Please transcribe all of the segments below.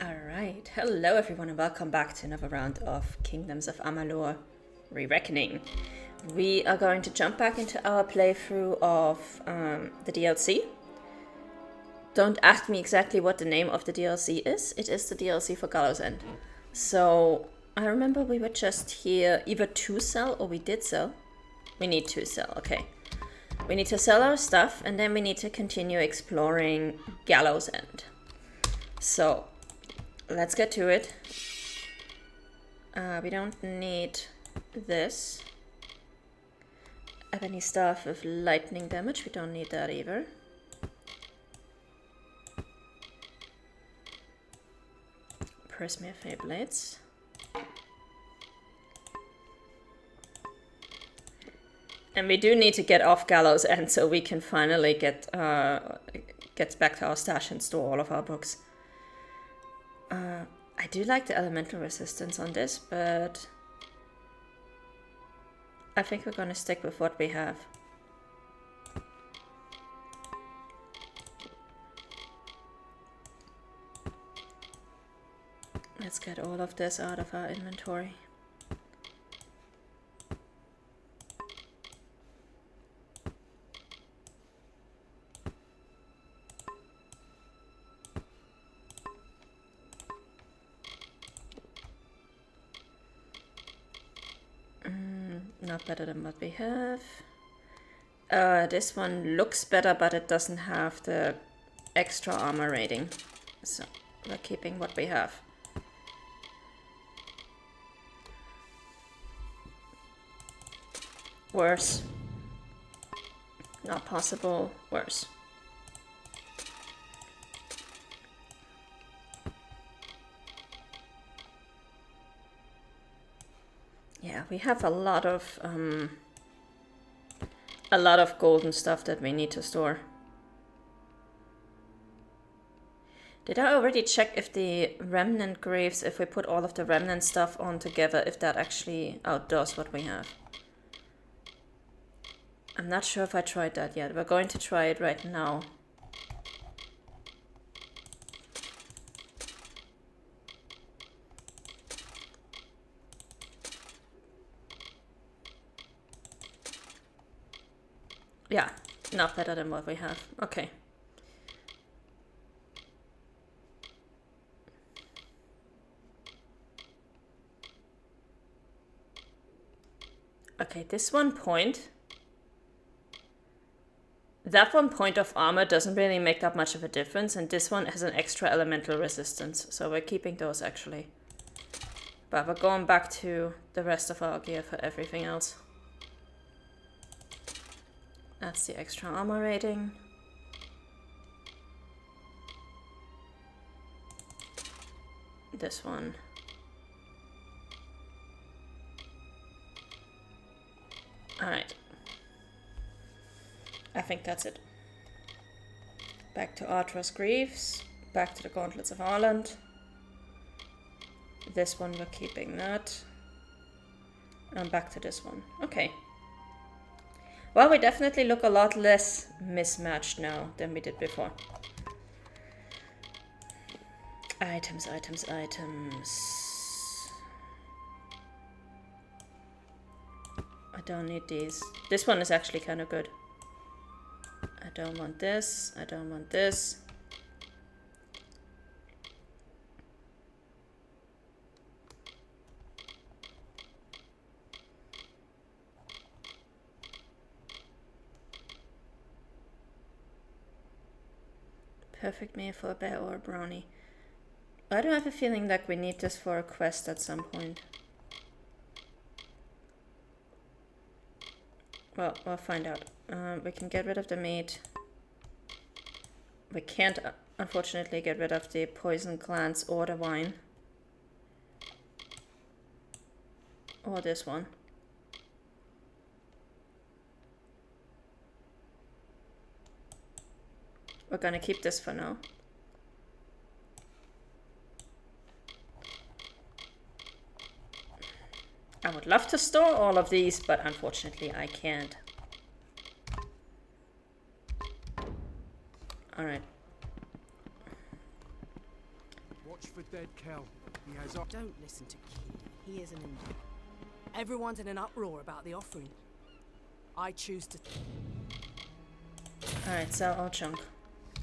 Alright, hello everyone and welcome back to another round of Kingdoms of Amalur Re-Reckoning. We are going to jump back into our playthrough of the DLC. Don't ask me exactly what the name of the DLC is. It is the DLC for Gallows End. So, I remember we were just here either to sell or we did sell. We need to sell, okay. We need to sell our stuff and then we need to continue exploring Gallows End. So, let's get to it. We don't need this. Ebony Staff with lightning damage, we don't need that either. Prismere Fey Blades. And we do need to get off Gallows End so we can finally get back to our stash and store all of our books. I do like the elemental resistance on this, but I think we're gonna stick with what we have. Let's get all of this out of our inventory. Not better than what we have. This one looks better, but it doesn't have the extra armor rating. So we're keeping what we have. Worse. Not possible. Worse. Yeah, we have a lot of golden stuff that we need to store. Did I already check if the remnant graves, if we put all of the remnant stuff on together, if that actually outdoes what we have? I'm not sure if I tried that yet. We're going to try it right now. Yeah, not better than what we have. Okay. Okay, this 1 point. That 1 point of armor doesn't really make that much of a difference, and this one has an extra elemental resistance, so we're keeping those actually. But we're going back to the rest of our gear for everything else. That's the extra armor rating. This one. Alright. I think that's it. Back to Artra's Greaves. Back to the Gauntlets of Ireland. This one we're keeping that. And back to this one. Okay. Well, we definitely look a lot less mismatched now than we did before. Items, items, items. I don't need these. This one is actually kind of good. I don't want this. I don't want this. Perfect meal for a bear or a brownie. I do have a feeling like we need this for a quest at some point. Well, we'll find out. We can get rid of the meat. We can't, unfortunately, get rid of the poison glands or the wine. Or this one. We're gonna keep this for now. I would love to store all of these, but unfortunately I can't. Alright. Watch for dead Kel. He has. Don't listen to Key. He is an Indian. Everyone's in an uproar about the offering. I choose to Alright, sell all junk.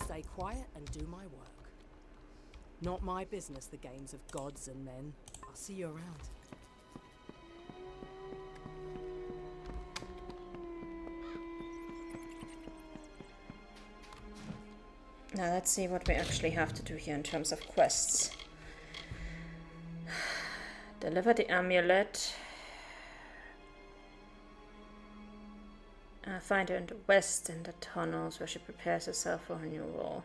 stay quiet and do my work. Not my business, the games of gods and men. I'll see you around. Now let's see what we actually have to do here in terms of quests. Deliver the amulet. Find her in the west in the tunnels where she prepares herself for her new role.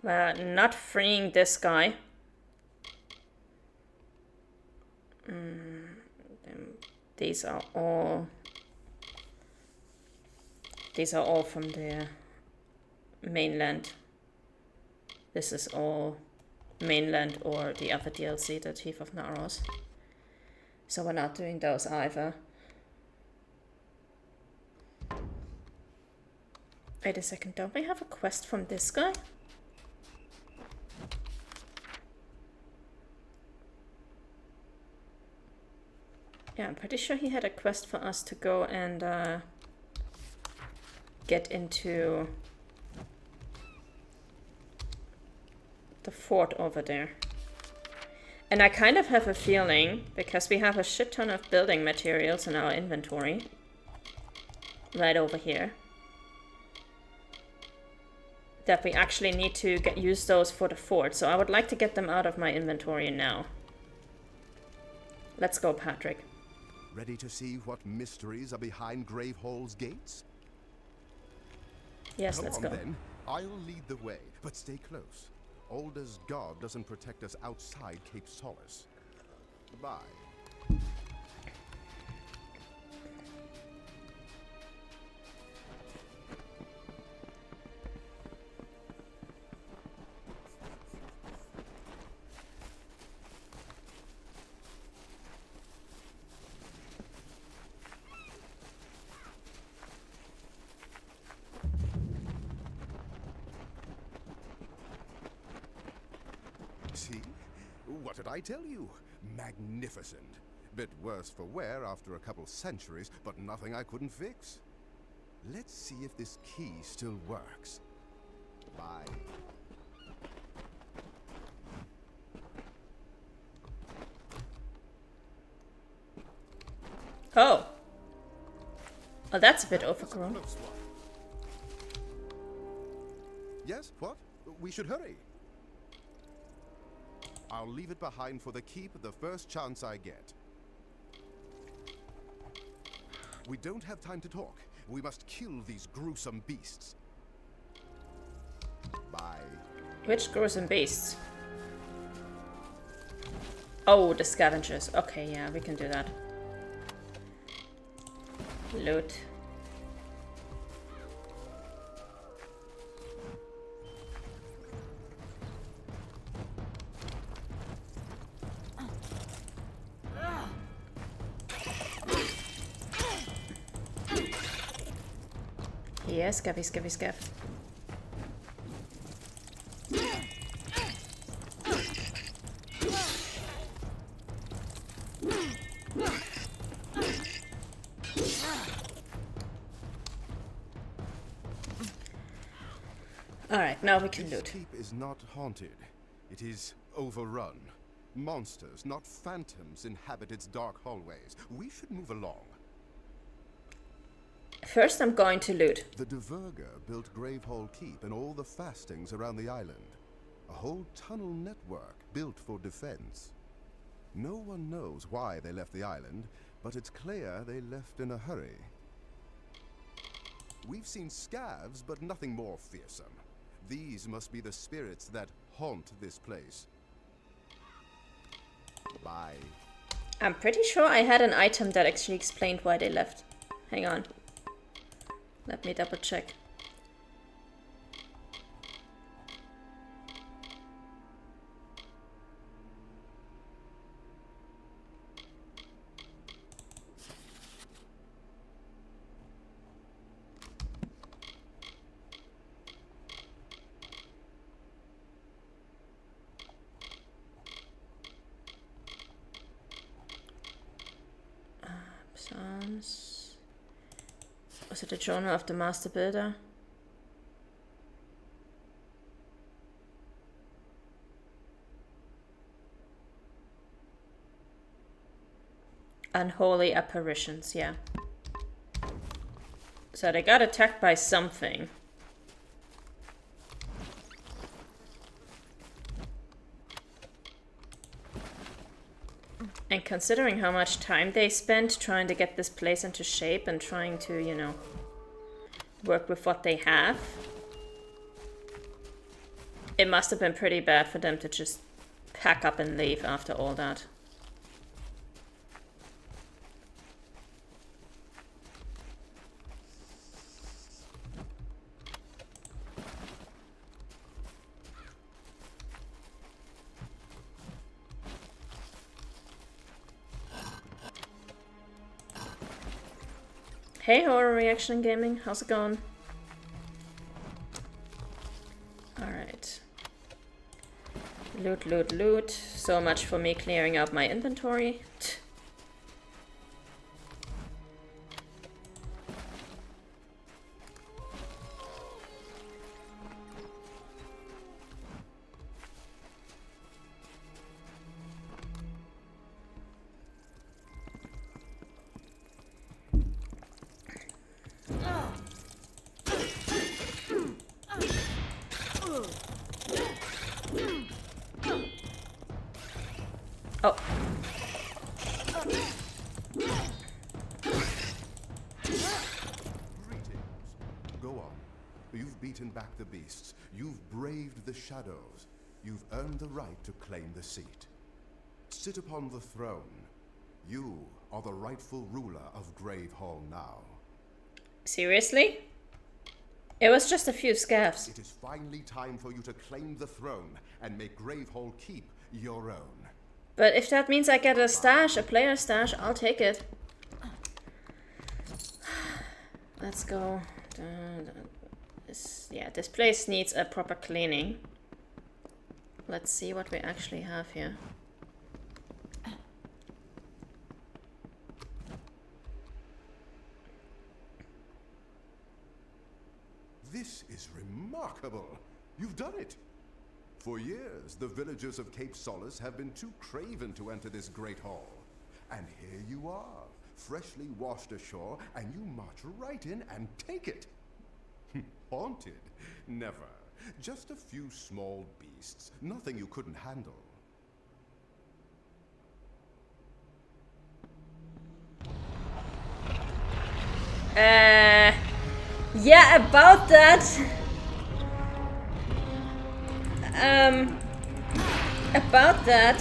Well, not freeing this guy. These are all from the mainland. This is all mainland or the other DLC, the Thief of Naros. So we're not doing those either. Wait a second, don't we have a quest from this guy? Yeah, I'm pretty sure he had a quest for us to go and get into the fort over there. And I kind of have a feeling, because we have a shit ton of building materials in our inventory, right over here, that we actually need to use those for the fort. So I would like to get them out of my inventory now. Let's go, Patrick. Ready to see what mysteries are behind Gravehall's gates? Yes, let's go. Then. I'll lead the way, but stay close. Alder's guard doesn't protect us outside Cape Solace. Bye. See? What did I tell you? Magnificent. Bit worse for wear after a couple centuries, but nothing I couldn't fix. Let's see if this key still works. Bye. Oh. Oh, that's a bit overgrown. Yes, what? We should hurry. I'll leave it behind for the keep the first chance I get. We don't have time to talk. We must kill these gruesome beasts. Bye. Which gruesome beasts? Oh, the scavengers. Okay, yeah, we can do that. Loot. Yeah, scabby, scabby, scab. Alright, now we can loot. This keep is not haunted. It is overrun. Monsters, not phantoms, inhabit its dark hallways. We should move along. First, I'm going to loot. The Diverger built Gravehall Keep and all the fastings around the island. A whole tunnel network built for defense. No one knows why they left the island, but it's clear they left in a hurry. We've seen scavs, but nothing more fearsome. These must be the spirits that haunt this place. Bye. I'm pretty sure I had an item that actually explained why they left. Hang on. Let me double check. to the genre of the master builder. Unholy apparitions, yeah. So they got attacked by something. And considering how much time they spent trying to get this place into shape and trying to, you know, work with what they have, it must have been pretty bad for them to just pack up and leave after all that. Hey Horror Reaction Gaming, how's it going? Alright. Loot, loot, loot. So much for me clearing out my inventory. Oh. Greetings. Go on. You've beaten back the beasts. You've braved the shadows. You've earned the right to claim the seat. Sit upon the throne. You are the rightful ruler of Grave Hall now. Seriously? It was just a few scabs. It is finally time for you to claim the throne and make Grave Hall Keep your own. But if that means I get a stash, a player stash, I'll take it. Let's go. This place needs a proper cleaning. Let's see what we actually have here. This is remarkable. You've done it. For years, the villagers of Cape Solace have been too craven to enter this great hall. And here you are, freshly washed ashore, and you march right in and take it. Haunted? Never. Just a few small beasts, nothing you couldn't handle. Yeah, about that. About that.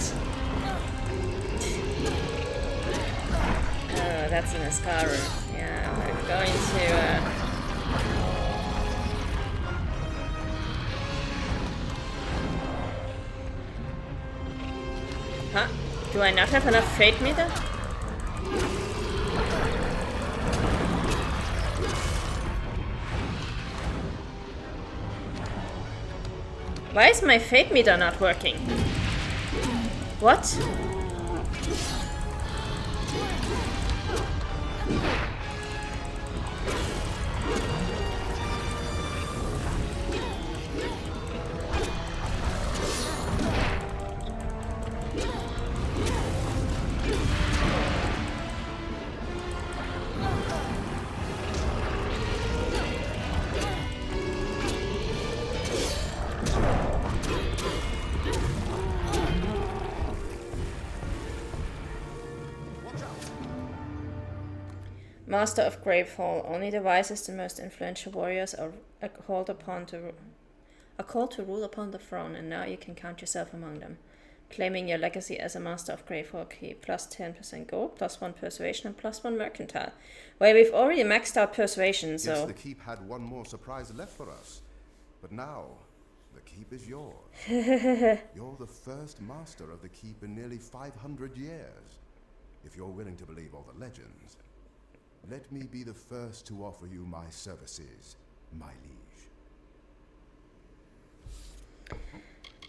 Oh, that's an Escaru. Yeah, we're going to, Huh? Do I not have enough fate meter? Why is my fate meter not working? What? Master of Grave Hall. Only the wisest and most influential warriors are called to rule upon the throne, and now you can count yourself among them. Claiming your legacy as a Master of Grave Hall keep plus 10% gold, plus 1 persuasion, and plus 1 mercantile. Well, we've already maxed out persuasion, so... Yes, the keep had one more surprise left for us. But now, the keep is yours. You're the first master of the keep in nearly 500 years. If you're willing to believe all the legends. Let me be the first to offer you my services, my liege.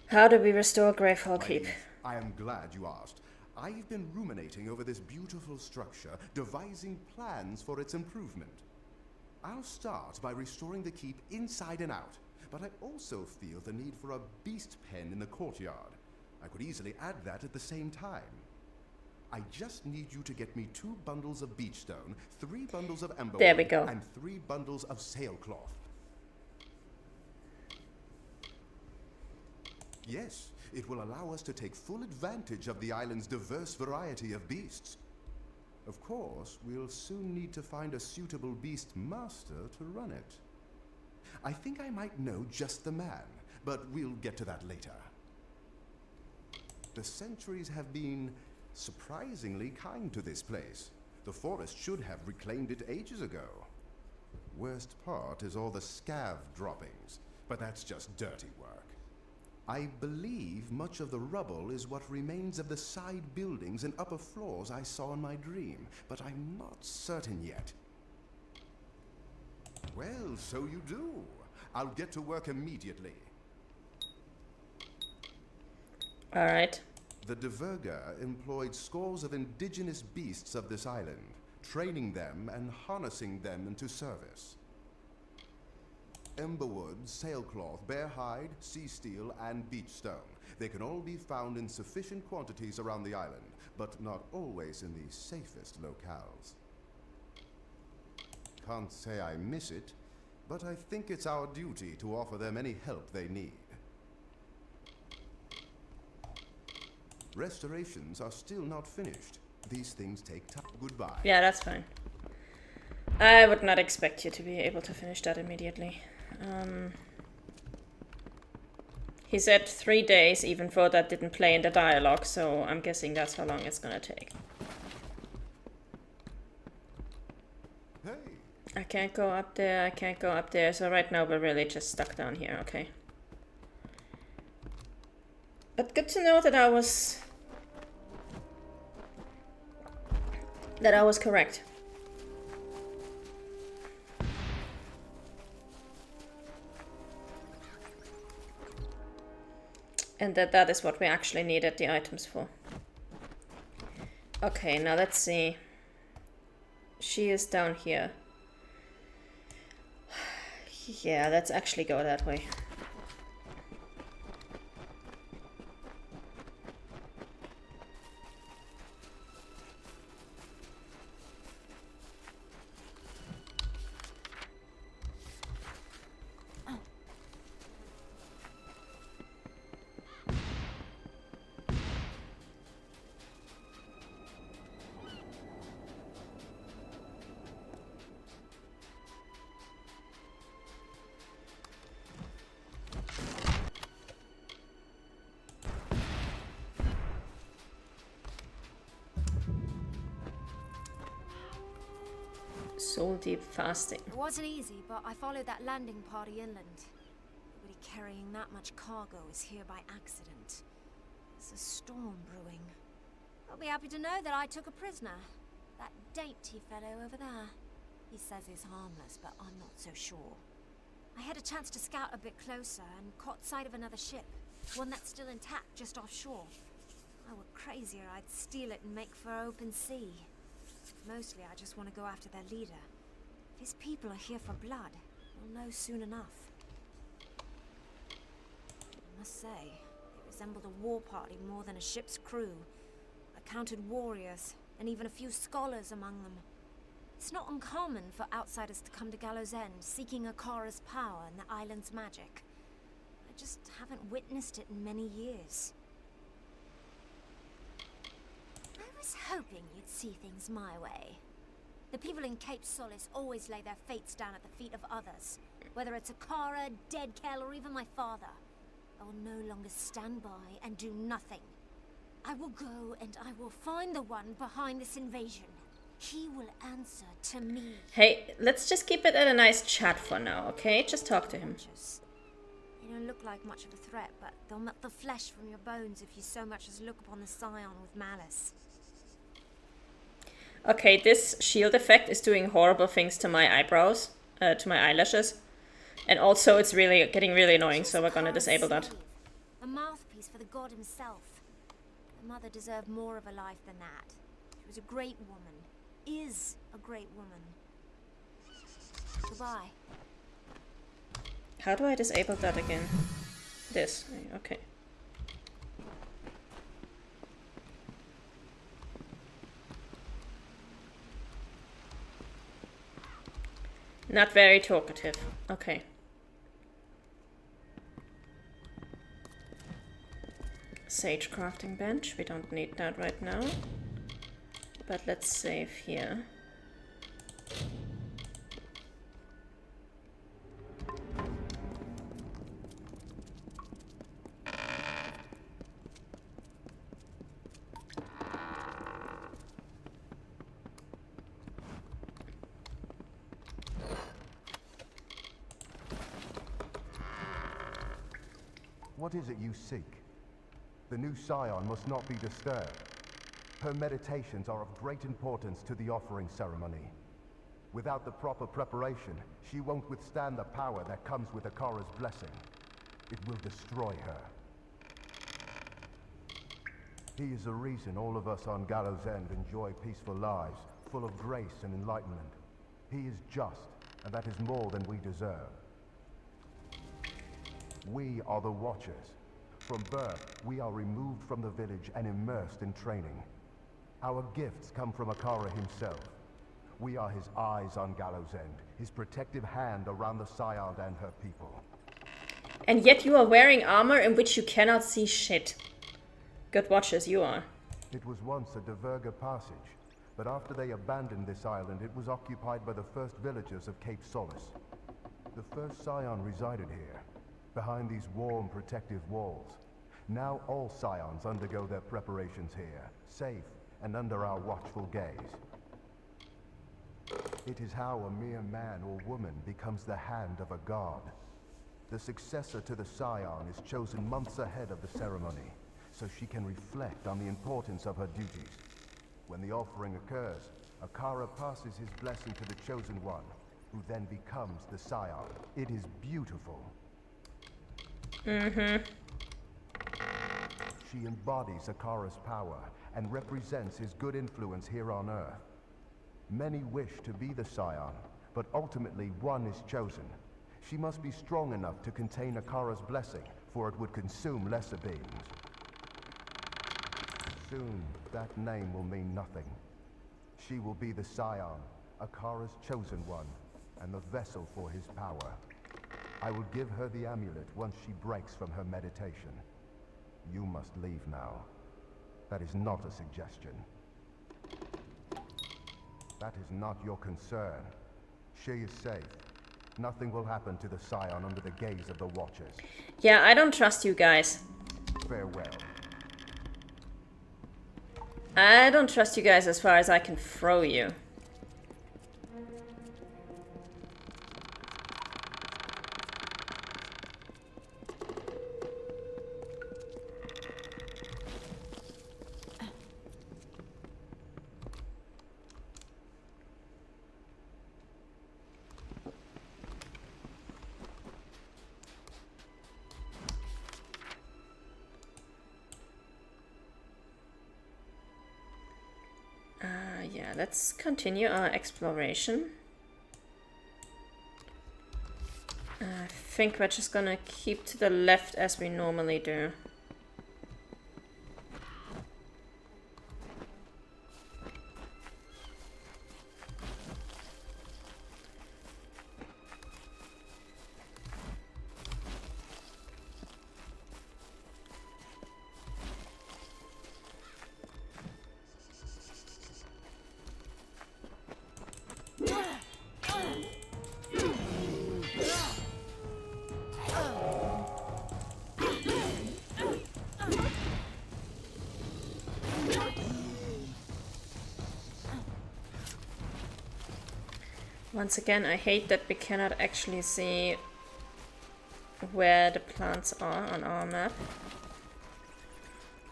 How do we restore Grave Hall My Keep? liege, I am glad you asked. I've been ruminating over this beautiful structure, devising plans for its improvement. I'll start by restoring the keep inside and out, but I also feel the need for a beast pen in the courtyard. I could easily add that at the same time. I just need you to get me 2 bundles of beach stone, 3 bundles of amberwood, There we go. and 3 bundles of sailcloth. Yes, it will allow us to take full advantage of the island's diverse variety of beasts. Of course, we'll soon need to find a suitable beast master to run it. I think I might know just the man, but we'll get to that later. The centuries have been surprisingly kind to this place. The forest should have reclaimed it ages ago. Worst part is all the scav droppings, but that's just dirty work. I believe much of the rubble is what remains of the side buildings and upper floors I saw in my dream, but I'm not certain yet. Well, so you do. I'll get to work immediately. All right. The Diverga employed scores of indigenous beasts of this island, training them and harnessing them into service. Emberwood, sailcloth, bear hide, sea steel, and beach stone. They can all be found in sufficient quantities around the island, but not always in the safest locales. Can't say I miss it, but I think it's our duty to offer them any help they need. Restorations are still not finished. These things take time. Goodbye. Yeah, that's fine. I would not expect you to be able to finish that immediately. He said 3 days, even though that didn't play in the dialogue, so I'm guessing that's how long it's gonna take. Hey. I can't go up there, I can't go up there, so right now we're really just stuck down here, okay. But good to know that I was correct. And that is what we actually needed the items for. Okay, now let's see. She is down here. Yeah, let's actually go that way. Soul deep fasting. It wasn't easy, but I followed that landing party inland. Nobody carrying that much cargo is here by accident. There's a storm brewing. They'll be happy to know that I took a prisoner. That dainty fellow over there. He says he's harmless, but I'm not so sure. I had a chance to scout a bit closer and caught sight of another ship. One that's still intact just offshore. If I were crazier, I'd steal it and make for open sea. Mostly, I just want to go after their leader. If his people are here for blood, we'll know soon enough. I must say, they resembled a war party more than a ship's crew. I counted warriors, and even a few scholars among them. It's not uncommon for outsiders to come to Gallows End, seeking Akara's power and the island's magic. I just haven't witnessed it in many years. I was hoping you'd see things my way. The people in Cape Solace always lay their fates down at the feet of others. Whether it's Akara, Dead Kell, or even my father. I will no longer stand by and do nothing. I will go and I will find the one behind this invasion. He will answer to me. Hey, let's just keep it at a nice chat for now, okay? Just talk to him. They don't look like much of a threat, but they'll melt the flesh from your bones if you so much as look upon the Scion with malice. Okay, this shield effect is doing horrible things to my eyebrows, to my eyelashes. And also it's really getting really annoying, so we're gonna disable that. A mouthpiece for the god himself. My mother deserved more of a life than that. She was a great woman. Is a great woman. Goodbye. How do I disable that again? This. Okay. Not very talkative. Okay. Sage crafting bench. We don't need that right now. But let's save here. What is it you seek? The new scion must not be disturbed. Her meditations are of great importance to the offering ceremony. Without the proper preparation, she won't withstand the power that comes with Akara's blessing. It will destroy her. He is the reason all of us on Gallows End enjoy peaceful lives, full of grace and enlightenment. He is just, and that is more than we deserve. We are the Watchers. From birth, we are removed from the village and immersed in training. Our gifts come from Akara himself. We are his eyes on Gallows End, his protective hand around the Scion and her people. And yet you are wearing armor in which you cannot see shit. Good Watchers, you are. It was once a Diverga passage, but after they abandoned this island, it was occupied by the first villagers of Cape Solace. The first Scion resided here, behind these warm, protective walls. Now all Scions undergo their preparations here, safe and under our watchful gaze. It is how a mere man or woman becomes the hand of a god. The successor to the Scion is chosen months ahead of the ceremony, so she can reflect on the importance of her duties. When the offering occurs, Akara passes his blessing to the Chosen One, who then becomes the Scion. It is beautiful. She embodies Akara's power and represents his good influence here on Earth. Many wish to be the Scion, but ultimately one is chosen. She must be strong enough to contain Akara's blessing, for it would consume lesser beings. Soon, that name will mean nothing. She will be the Scion, Akara's chosen one, and the vessel for his power. I will give her the amulet once she breaks from her meditation. You must leave now. That is not a suggestion. That is not your concern. She is safe. Nothing will happen to the Scion under the gaze of the Watchers. Yeah, I don't trust you guys. Farewell. I don't trust you guys as far as I can throw you. Yeah, let's continue our exploration. I think we're just gonna keep to the left as we normally do. Once again, I hate that we cannot actually see where the plants are on our map.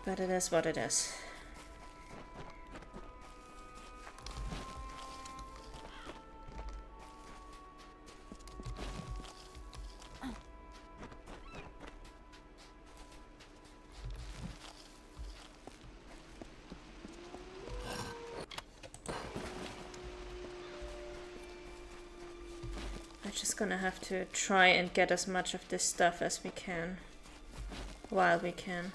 But it is what it is. just gonna have to try and get as much of this stuff as we can while we can.